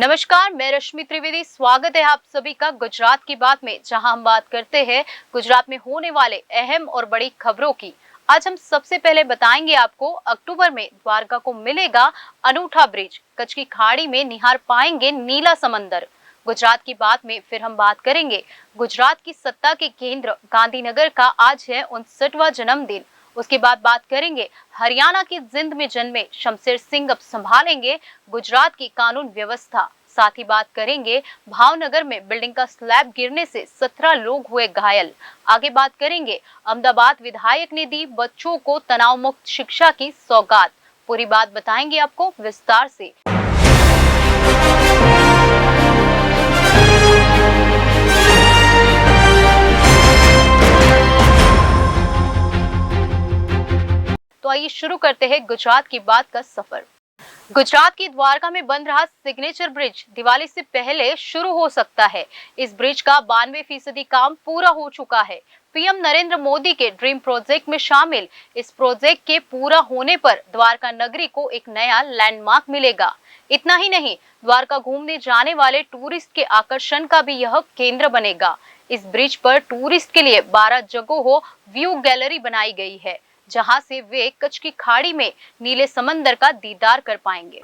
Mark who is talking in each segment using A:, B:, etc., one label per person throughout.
A: नमस्कार, मैं रश्मि त्रिवेदी। स्वागत है आप सभी का गुजरात की बात में, जहां हम बात करते हैं गुजरात में होने वाले अहम और बड़ी खबरों की। आज हम सबसे पहले बताएंगे आपको, अक्टूबर में द्वारका को मिलेगा अनूठा ब्रिज। कच्छ की खाड़ी में निहार पाएंगे नीला समंदर। गुजरात की बात में फिर हम बात करेंगे गुजरात की सत्ता के केंद्र गांधीनगर का आज है 59वां जन्मदिन। उसके बाद बात करेंगे हरियाणा की जिंद में जन्मे शमशेर सिंह अब संभालेंगे गुजरात की कानून व्यवस्था। साथ ही बात करेंगे भावनगर में बिल्डिंग का स्लैब गिरने से 17 लोग हुए घायल। आगे बात करेंगे अहमदाबाद विधायक ने दी बच्चों को तनाव मुक्त शिक्षा की सौगात। पूरी बात बताएंगे आपको विस्तार से। तो आइए शुरू करते हैं गुजरात की बात का सफर। गुजरात की द्वारका में बन रहा सिग्नेचर ब्रिज दिवाली से पहले शुरू हो सकता है। इस ब्रिज का 92% काम पूरा हो चुका है। पीएम नरेंद्र मोदी के ड्रीम प्रोजेक्ट में शामिल इस प्रोजेक्ट के पूरा होने पर द्वारका नगरी को एक नया लैंडमार्क मिलेगा। इतना ही नहीं, द्वारका घूमने जाने वाले टूरिस्ट के आकर्षण का भी यह केंद्र बनेगा। इस ब्रिज पर टूरिस्ट के लिए 12 जगहों व्यू गैलरी बनाई गई है, जहां से वे कच्छ की खाड़ी में नीले समंदर का दीदार कर पाएंगे।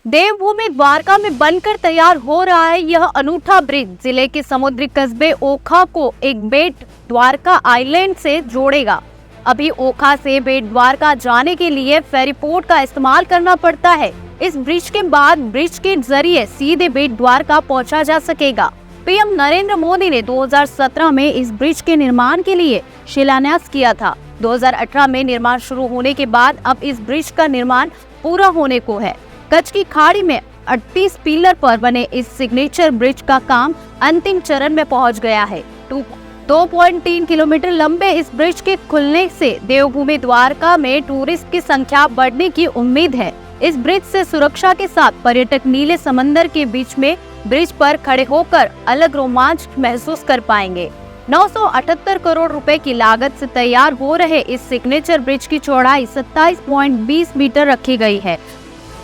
B: देवभूमि द्वारका में बनकर तैयार हो रहा है यह अनूठा ब्रिज जिले के समुद्री कस्बे ओखा को एक बेट द्वारका आइलैंड से जोड़ेगा। अभी ओखा से बेट द्वारका जाने के लिए फेरीपोर्ट का इस्तेमाल करना पड़ता है। इस ब्रिज के बाद ब्रिज के जरिए सीधे बेट द्वारका पहुंचा जा सकेगा। पीएम नरेंद्र मोदी ने 2017 में इस ब्रिज के निर्माण के लिए शिलान्यास किया था। 2018 में निर्माण शुरू होने के बाद अब इस ब्रिज का निर्माण पूरा होने को है। कच्छ की खाड़ी में 38 पिलर पर बने इस सिग्नेचर ब्रिज का काम अंतिम चरण में पहुंच गया है। 2.3 किलोमीटर लंबे इस ब्रिज के खुलने से देवभूमि द्वारका में टूरिस्ट की संख्या बढ़ने की उम्मीद है। इस ब्रिज से सुरक्षा के साथ पर्यटक नीले समंदर के बीच में ब्रिज पर खड़े होकर अलग रोमांच महसूस कर पाएंगे। 978 करोड़ रुपए की लागत से तैयार हो रहे इस सिग्नेचर ब्रिज की चौड़ाई 27.20 मीटर रखी गई है।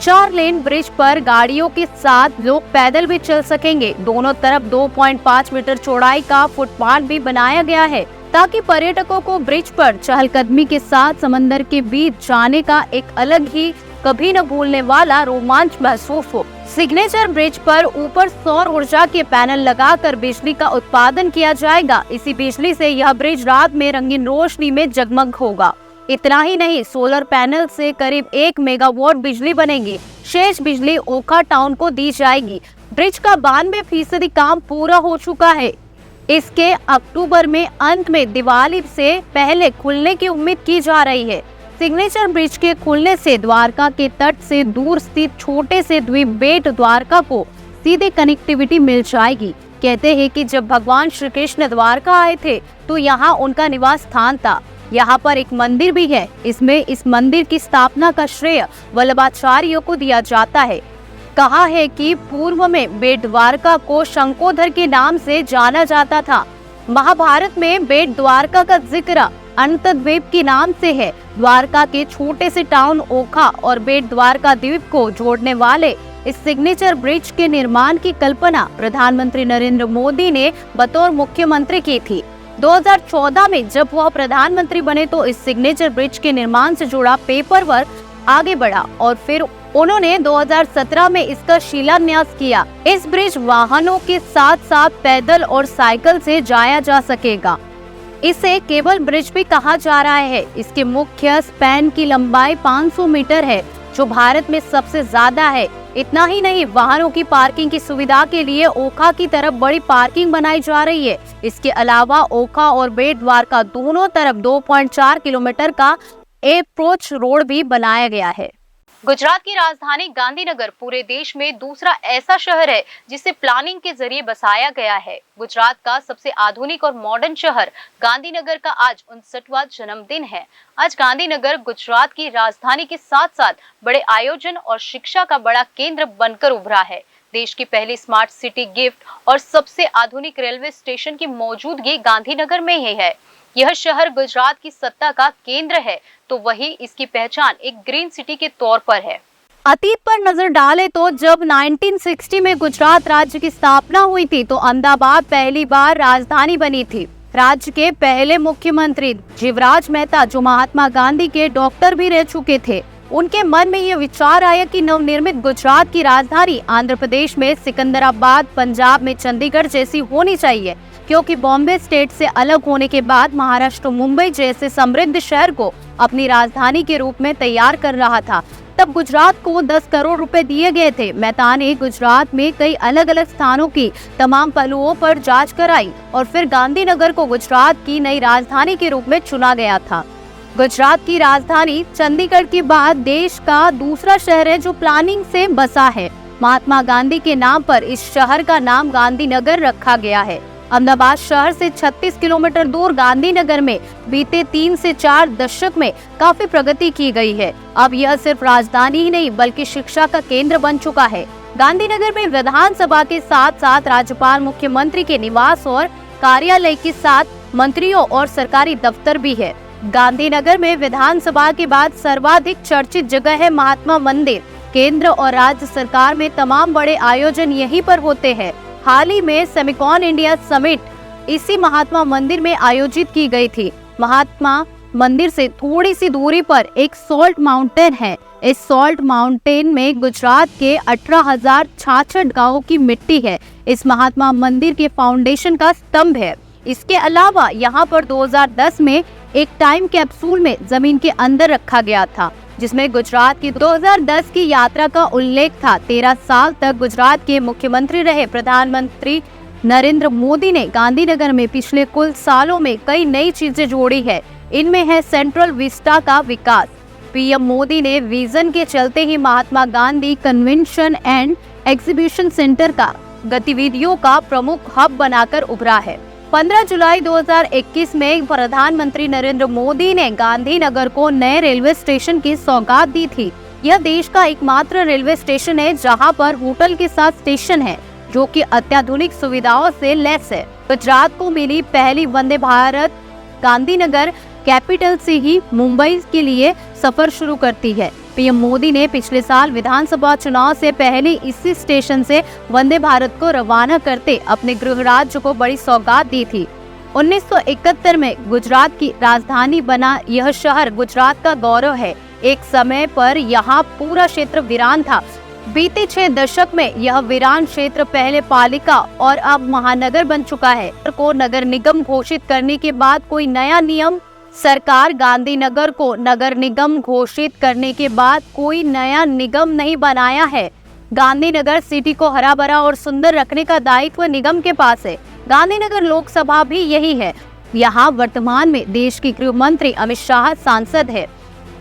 B: 4 लेन ब्रिज पर गाड़ियों के साथ लोग पैदल भी चल सकेंगे। दोनों तरफ 2.5 मीटर चौड़ाई का फुटपाथ भी बनाया गया है, ताकि पर्यटकों को ब्रिज पर चहलकदमी के साथ समंदर के बीच जाने का एक अलग ही कभी न भूलने वाला रोमांच महसूस हो। सिग्नेचर ब्रिज पर ऊपर सौर ऊर्जा के पैनल लगाकर बिजली का उत्पादन किया जाएगा। इसी बिजली से यह ब्रिज रात में रंगीन रोशनी में जगमग होगा। इतना ही नहीं, सोलर पैनल से करीब 1 मेगावाट बिजली बनेगी। शेष बिजली ओखा टाउन को दी जाएगी। ब्रिज का 92% काम पूरा हो चुका है। इसके अक्टूबर में अंत में दिवाली से पहले खुलने की उम्मीद की जा रही है। सिग्नेचर ब्रिज के खुलने से द्वारका के तट से दूर स्थित छोटे से द्वीप बेट द्वारका को सीधे कनेक्टिविटी मिल जाएगी। कहते हैं कि जब भगवान श्री कृष्ण द्वारका आए थे तो यहाँ उनका निवास स्थान था। यहाँ पर एक मंदिर भी है। इस मंदिर की स्थापना का श्रेय वल्लभाचार्य को दिया जाता है। कहा है कि पूर्व में बेट द्वारका को शंकोधर के नाम से जाना जाता था। महाभारत में बेट द्वारका का जिक्र अंतद्वीप के नाम से है। द्वारका के छोटे से टाउन ओखा और बेट द्वारका द्वीप को जोड़ने वाले इस सिग्नेचर ब्रिज के निर्माण की कल्पना प्रधानमंत्री नरेंद्र मोदी ने बतौर मुख्यमंत्री की थी। 2014 में जब वह प्रधानमंत्री बने तो इस सिग्नेचर ब्रिज के निर्माण से जुड़ा पेपर वर्क आगे बढ़ा और फिर उन्होंने 2017 में इसका शिलान्यास किया। इस ब्रिज वाहनों के साथ साथ पैदल और साइकिल से जाया जा सकेगा। इसे केबल ब्रिज भी कहा जा रहा है। इसके मुख्य स्पैन की लंबाई 500 मीटर है, जो भारत में सबसे ज्यादा है। इतना ही नहीं, वाहनों की पार्किंग की सुविधा के लिए ओखा की तरफ बड़ी पार्किंग बनाई जा रही है। इसके अलावा ओखा और बेट द्वारका दोनों तरफ 2.4 किलोमीटर का अप्रोच रोड भी बनाया गया है।
A: गुजरात की राजधानी गांधीनगर पूरे देश में दूसरा ऐसा शहर है जिसे प्लानिंग के जरिए बसाया गया है। गुजरात का सबसे आधुनिक और मॉडर्न शहर गांधीनगर का आज 59वां जन्मदिन है। आज गांधीनगर गुजरात की राजधानी के साथ साथ बड़े आयोजन और शिक्षा का बड़ा केंद्र बनकर उभरा है। देश की पहली स्मार्ट सिटी गिफ्ट और सबसे आधुनिक रेलवे स्टेशन की मौजूदगी गांधीनगर में ही है। यह शहर गुजरात की सत्ता का केंद्र है, तो वही इसकी पहचान एक ग्रीन सिटी के तौर पर है।
B: अतीत पर नजर डालें तो जब 1960 में गुजरात राज्य की स्थापना हुई थी तो अहमदाबाद पहली बार राजधानी बनी थी। राज्य के पहले मुख्यमंत्री जीवराज मेहता, जो महात्मा गांधी के डॉक्टर भी रह चुके थे, उनके मन में यह विचार आया कि नवनिर्मित गुजरात की राजधानी आंध्र प्रदेश में सिकंदराबाद, पंजाब में चंडीगढ़ जैसी होनी चाहिए, क्योंकि बॉम्बे स्टेट से अलग होने के बाद महाराष्ट्र मुंबई जैसे समृद्ध शहर को अपनी राजधानी के रूप में तैयार कर रहा था। तब गुजरात को 10 करोड़ रुपए दिए गए थे। मेहता ने गुजरात में कई अलग अलग स्थानों की तमाम पहलुओं पर जांच कराई और फिर गांधीनगर को गुजरात की नई राजधानी के रूप में चुना गया था। गुजरात की राजधानी चंडीगढ़ के बाद देश का दूसरा शहर है जो प्लानिंग से बसा है। महात्मा गांधी के नाम पर इस शहर का नाम गांधीनगर रखा गया है। अहमदाबाद शहर से 36 किलोमीटर दूर गांधीनगर में बीते 3 से 4 दशक में काफी प्रगति की गई है। अब यह सिर्फ राजधानी ही नहीं बल्कि शिक्षा का केंद्र बन चुका है। गांधीनगर में विधानसभा के साथ साथ राज्यपाल, मुख्यमंत्री के निवास और कार्यालय के साथ मंत्रियों और सरकारी दफ्तर भी है। गांधीनगर में विधानसभा के बाद सर्वाधिक चर्चित जगह है महात्मा मंदिर। केंद्र और राज्य सरकार में तमाम बड़े आयोजन यहीं पर होते हैं। हाल ही में सेमिकॉन इंडिया समिट इसी महात्मा मंदिर में आयोजित की गई थी। महात्मा मंदिर से थोड़ी सी दूरी पर एक सॉल्ट माउंटेन है। इस सॉल्ट माउंटेन में गुजरात के 18,066 गांवों की मिट्टी है। इस महात्मा मंदिर के फाउंडेशन का स्तंभ है। इसके अलावा यहाँ पर 2010 में एक टाइम कैप्सूल में जमीन के अंदर रखा गया था, जिसमें गुजरात की 2010 की यात्रा का उल्लेख था। 13 साल तक गुजरात के मुख्यमंत्री रहे प्रधानमंत्री नरेंद्र मोदी ने गांधीनगर में पिछले कुल सालों में कई नई चीजें जोड़ी है। इनमें है सेंट्रल विस्टा का विकास। पीएम मोदी ने विजन के चलते ही Mahatma Gandhi convention and exhibition centre का गतिविधियों का प्रमुख हब बनाकर उभरा है। 15 जुलाई 2021 में प्रधानमंत्री नरेंद्र मोदी ने गांधीनगर को नए रेलवे स्टेशन की सौगात दी थी। यह देश का एकमात्र रेलवे स्टेशन है जहां पर होटल के साथ स्टेशन है, जो कि अत्याधुनिक सुविधाओं से लैस है। गुजरात को मिली पहली वंदे भारत गांधीनगर कैपिटल से ही मुंबई के लिए सफर शुरू करती है। पीएम मोदी ने पिछले साल विधानसभा चुनाव से पहले इसी स्टेशन से वंदे भारत को रवाना करते अपने गृह राज्य को बड़ी सौगात दी थी। 1971 में गुजरात की राजधानी बना यह शहर गुजरात का गौरव है। एक समय पर यहाँ पूरा क्षेत्र वीरान था। बीते 6 दशक में यह वीरान क्षेत्र पहले पालिका और अब महानगर बन चुका है। को नगर निगम घोषित करने के बाद कोई नया नियम सरकार गांधीनगर को नगर निगम घोषित करने के बाद कोई नया निगम नहीं बनाया है। गांधीनगर सिटी को हरा भरा और सुंदर रखने का दायित्व निगम के पास है। गांधीनगर लोकसभा भी यही है। यहाँ वर्तमान में देश के गृह मंत्री अमित शाह सांसद है।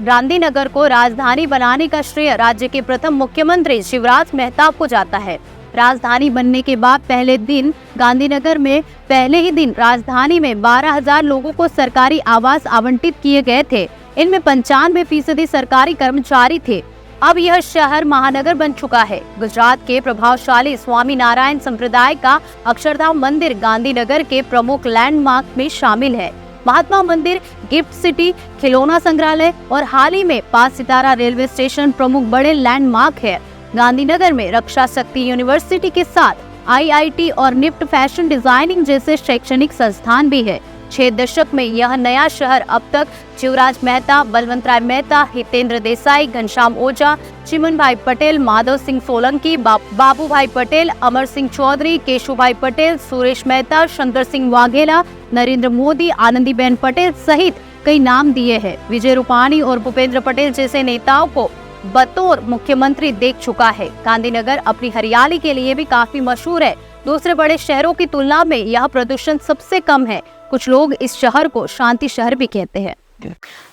B: गांधीनगर को राजधानी बनाने का श्रेय राज्य के प्रथम मुख्यमंत्री शिवराज मेहता को जाता है। राजधानी बनने के बाद पहले दिन गांधीनगर में पहले ही दिन राजधानी में 12,000 लोगों को सरकारी आवास आवंटित किए गए थे। इनमें 95% सरकारी कर्मचारी थे। अब यह शहर महानगर बन चुका है। गुजरात के प्रभावशाली स्वामी नारायण संप्रदाय का अक्षरधाम मंदिर गांधीनगर के प्रमुख लैंडमार्क में शामिल है। महात्मा मंदिर, गिफ्ट सिटी, खिलौना संग्रहालय और हाल ही में 5 सितारा रेलवे स्टेशन प्रमुख बड़े लैंडमार्क है। गांधीनगर में रक्षा शक्ति यूनिवर्सिटी के साथ आईआईटी और निफ्ट फैशन डिजाइनिंग जैसे शैक्षणिक संस्थान भी है। 6 दशक में यह नया शहर अब तक शिवराज मेहता, बलवंत राय मेहता, हितेंद्र देसाई, घनश्याम ओझा, चिमन भाई पटेल, माधव सिंह सोलंकी, बाबू भाई पटेल, अमर सिंह चौधरी, केशु भाई पटेल, सुरेश मेहता, शंकर सिंह वाघेला, नरेंद्र मोदी, आनंदीबेन पटेल सहित कई नाम दिए हैं। विजय रूपाणी और भूपेंद्र पटेल जैसे नेताओं को बतौर मुख्यमंत्री देख चुका है। गांधीनगर अपनी हरियाली के लिए भी काफी मशहूर है। दूसरे बड़े शहरों की तुलना में यह प्रदूषण सबसे कम है। कुछ लोग इस शहर को शांति शहर भी कहते हैं।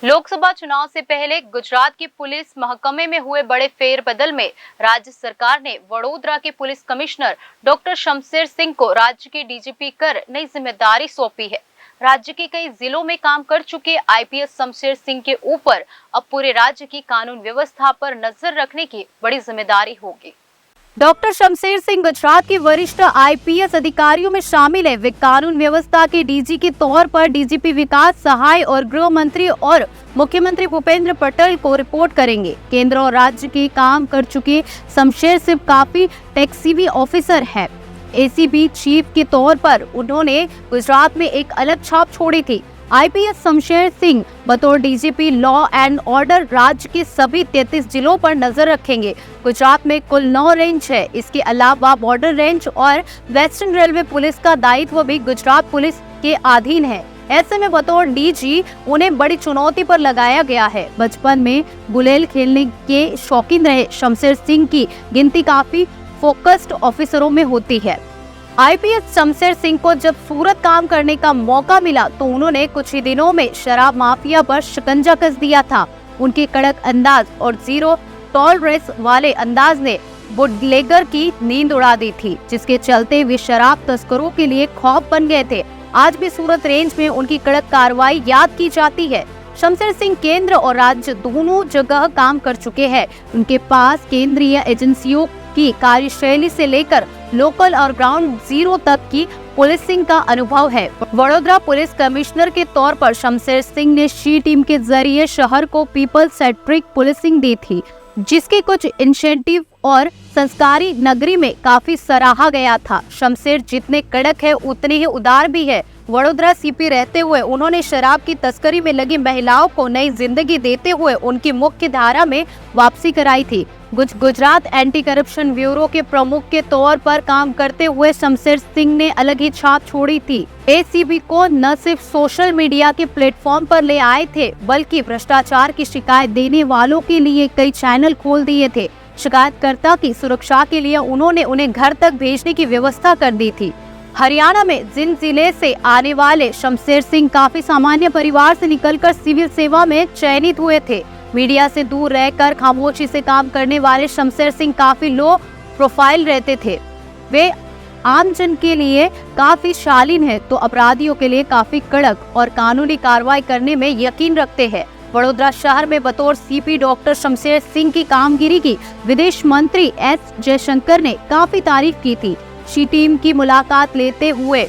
A: लोकसभा चुनाव से पहले गुजरात की पुलिस महकमे में हुए बड़े फेरबदल में राज्य सरकार ने वडोदरा के police commissioner doctor Shamsher Singh को राज्य के डीजीपी कर नई जिम्मेदारी सौंपी है। राज्य के कई जिलों में काम कर चुके आईपीएस शमशेर सिंह के ऊपर अब पूरे राज्य की कानून व्यवस्था पर नजर रखने की बड़ी जिम्मेदारी होगी।
B: डॉक्टर शमशेर सिंह गुजरात के वरिष्ठ आईपीएस अधिकारियों में शामिल है। वे कानून व्यवस्था के डीजी के तौर पर डीजीपी विकास सहाय और गृह मंत्री और मुख्यमंत्री भूपेंद्र पटेल को रिपोर्ट करेंगे। केंद्र और राज्य के काम कर चुके शमशेर सिंह काफी टैक्सीवी ऑफिसर है। एसीबी चीफ के तौर पर उन्होंने गुजरात में एक अलग छाप छोड़ी थी। आईपीएस शमशेर सिंह बतौर डीजीपी लॉ एंड ऑर्डर राज्य के सभी 33 जिलों पर नजर रखेंगे। गुजरात में कुल 9 रेंज है। इसके अलावा बॉर्डर रेंज और वेस्टर्न रेलवे पुलिस का दायित्व भी गुजरात पुलिस के अधीन है। ऐसे में बतौर डीजी उन्हें बड़ी चुनौती पर लगाया गया है। बचपन में गुलेल खेलने के शौकीन रहे शमशेर सिंह की गिनती काफी फोकस्ड ऑफिसरों में होती है। आईपीएस शमशेर सिंह को जब सूरत काम करने का मौका मिला तो उन्होंने कुछ ही दिनों में शराब माफिया पर शिकंजा कस दिया था। उनके कड़क अंदाज और जीरो टॉलरेंस वाले अंदाज ने बुटलेगर की नींद उड़ा दी थी, जिसके चलते वे शराब तस्करों के लिए खौफ बन गए थे। आज भी सूरत रेंज में उनकी कड़क कार्रवाई याद की जाती है। शमशेर सिंह केंद्र और राज्य दोनों जगह काम कर चुके हैं। उनके पास केंद्रीय एजेंसियों की कार्यशैली से लेकर लोकल और ग्राउंड जीरो तक की पुलिसिंग का अनुभव है। वडोदरा पुलिस कमिश्नर के तौर पर शमशेर सिंह ने शी टीम के जरिए शहर को पीपल सेंट्रिक पुलिसिंग दी थी, जिसके कुछ इंसेंटिव और संस्कारी नगरी में काफी सराहा गया था। शमशेर जितने कड़क है उतने ही उदार भी है। वडोदरा सीपी रहते हुए उन्होंने शराब की तस्करी में लगी महिलाओं को नई जिंदगी देते हुए उनकी मुख्य धारा में वापसी कराई थी। गुजरात एंटी करप्शन ब्यूरो के प्रमुख के तौर पर काम करते हुए शमशेर सिंह ने अलग ही छाप छोड़ी थी। एसीबी को न सिर्फ सोशल मीडिया के प्लेटफॉर्म पर ले आए थे, बल्कि भ्रष्टाचार की शिकायत देने वालों के लिए कई चैनल खोल दिए थे। शिकायतकर्ता की सुरक्षा के लिए उन्होंने उन्हें घर तक भेजने की व्यवस्था कर दी थी। हरियाणा में जिन जिले से आने वाले शमशेर सिंह काफी सामान्य परिवार से निकलकर सिविल सेवा में चयनित हुए थे। मीडिया से दूर रहकर खामोशी से काम करने वाले शमशेर सिंह काफी लो प्रोफाइल रहते थे। वे आम जन के लिए काफी शालीन है तो अपराधियों के लिए काफी कड़क और कानूनी कार्रवाई करने में यकीन रखते हैं। वडोदरा शहर में बतौर सीपी डॉक्टर शमशेर सिंह की कामगिरी की विदेश मंत्री एस जयशंकर ने काफी तारीफ की थी। शी टीम की मुलाकात लेते हुए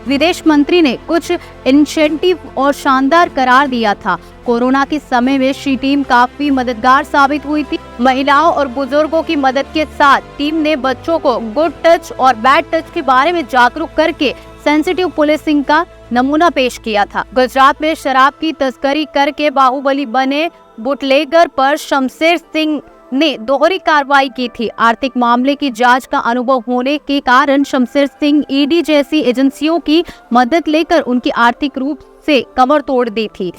B: विदेश मंत्री ने कुछ इंसेंटिव और शानदार करार दिया था। कोरोना के समय में शी टीम काफी मददगार साबित हुई थी। महिलाओं और बुजुर्गों की मदद के साथ टीम ने बच्चों को गुड टच और बैड टच के बारे में जागरूक करके सेंसिटिव पुलिसिंग का नमूना पेश किया था। गुजरात में शराब की तस्करी करके बाहुबली बने बुटलेगर पर शमशेर सिंह ने दोहरी कार्रवाई की थी। आर्थिक मामले की जांच का अनुभव होने के कारण शमशेर सिंह ईडी जैसी एजेंसियों की मदद लेकर उनकी आर्थिक रूप से कमर तोड़ दी थी।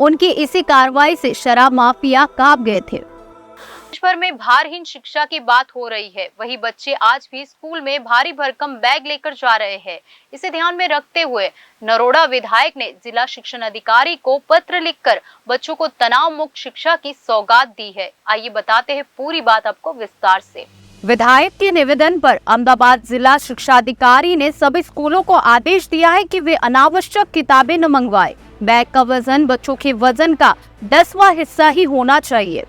B: उनकी इसी कार्रवाई से शराब माफिया कांप गए थे।
A: देश भर में भारहीन शिक्षा की बात हो रही है, वही बच्चे आज भी स्कूल में भारी भरकम बैग लेकर जा रहे हैं। इसे ध्यान में रखते हुए नरोड़ा विधायक ने जिला शिक्षण अधिकारी को पत्र लिखकर बच्चों को तनाव मुक्त शिक्षा की सौगात दी है। आइए बताते हैं पूरी बात आपको विस्तार से।
B: विधायक के निवेदन पर अहमदाबाद जिला शिक्षा अधिकारी ने सभी स्कूलों को आदेश दिया है कि वे अनावश्यक किताबें न मंगवाएं। बैग का वजन बच्चों के वजन का 10वां हिस्सा ही होना चाहिए।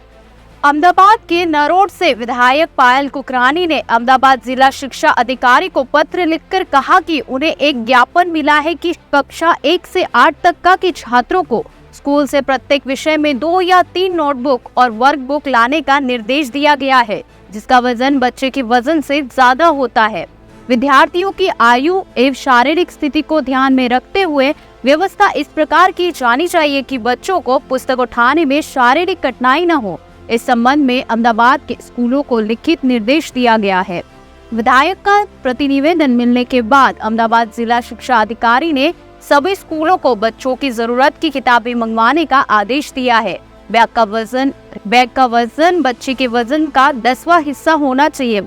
B: अहमदाबाद के नरोड़ से विधायक पायल कुकरानी ने अहमदाबाद जिला शिक्षा अधिकारी को पत्र लिखकर कहा कि उन्हें एक ज्ञापन मिला है कि कक्षा 1 से 8 तक के छात्रों को स्कूल से प्रत्येक विषय में 2 या 3 नोटबुक और वर्कबुक लाने का निर्देश दिया गया है, जिसका वजन बच्चे के वजन से ज्यादा होता है। विद्यार्थियों की आयु एवं शारीरिक स्थिति को ध्यान में रखते हुए व्यवस्था इस प्रकार की जानी चाहिए कि बच्चों को पुस्तक उठाने में शारीरिक कठिनाई न हो। इस संबंध में अहमदाबाद के स्कूलों को लिखित निर्देश दिया गया है। विधायक का प्रतिनिवेदन मिलने के बाद अहमदाबाद जिला शिक्षा अधिकारी ने सभी स्कूलों को बच्चों की जरूरत की किताबें मंगवाने का आदेश दिया है। बैग का वजन बच्चे के वजन का 10वां हिस्सा होना चाहिए।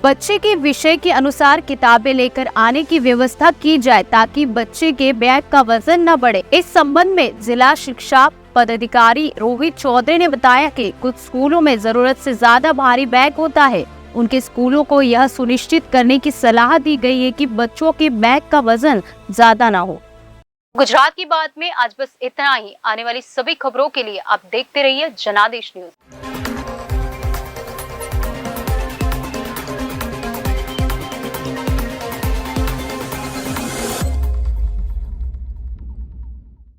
B: बच्चे के विषय के अनुसार किताबें लेकर आने की व्यवस्था की जाए ताकि बच्चे के बैग का वजन न बढ़े। इस संबंध में जिला शिक्षा पदाधिकारी रोहित चौधरी ने बताया कि कुछ स्कूलों में जरूरत से ज्यादा भारी बैग होता है। उनके स्कूलों को यह सुनिश्चित करने की सलाह दी गई है कि बच्चों के बैग का वजन ज्यादा ना हो।
A: गुजरात की बात में आज बस इतना ही। आने वाली सभी खबरों के लिए आप देखते रहिए जनादेश न्यूज।